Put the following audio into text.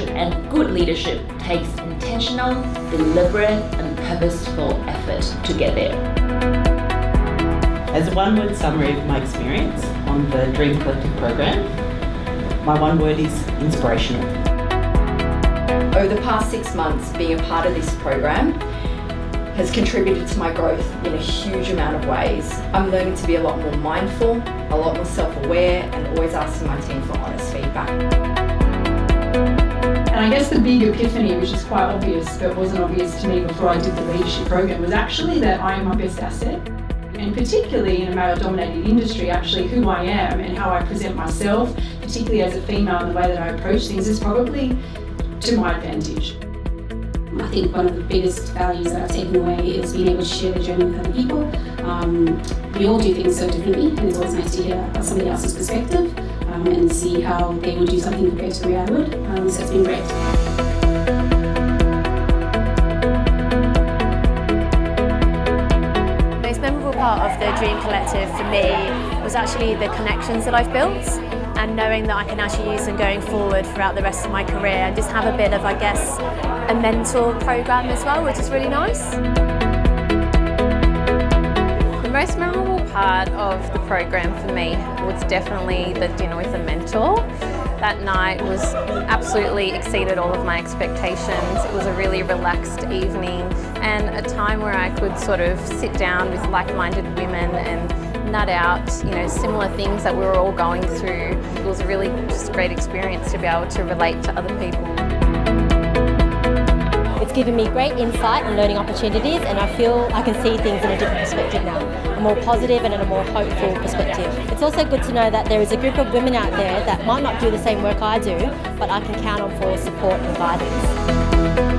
leadership and good leadership takes intentional, deliberate and purposeful effort to get there. As a one-word summary of my experience on the Dream Collective program, my one word is inspirational. Over the past 6 months, being a part of this program has contributed to my growth in a huge amount of ways. I'm learning to be a lot more mindful, a lot more self-aware, and always asking my team for honest feedback. And I guess the big epiphany, which is quite obvious but wasn't obvious to me before I did the leadership program, was actually that I am my best asset. And particularly in a male-dominated industry, actually who I am and how I present myself, particularly as a female and the way that I approach things, is probably to my advantage. I think one of the biggest values that I've taken away is being able to share the journey with other people. We all do things so differently, and it's always nice to hear somebody else's perspective and see how they would do something compared to the way I would. So it's been great. The most memorable part of the Dream Collective for me was actually the connections that I've built, and knowing that I can actually use them going forward throughout the rest of my career and just have a bit of, I guess, a mentor program as well, which is really nice. The most memorable part of the program for me was definitely the dinner with a mentor. That night was absolutely exceeded all of my expectations. It was a really relaxed evening and a time where I could sort of sit down with like-minded women and nut out, similar things that we were all going through. It was a really just great experience to be able to relate to other people. It's given me great insight and learning opportunities, and I feel I can see things in a different perspective now, a more positive and a more hopeful perspective. It's also good to know that there is a group of women out there that might not do the same work I do, but I can count on for support and guidance.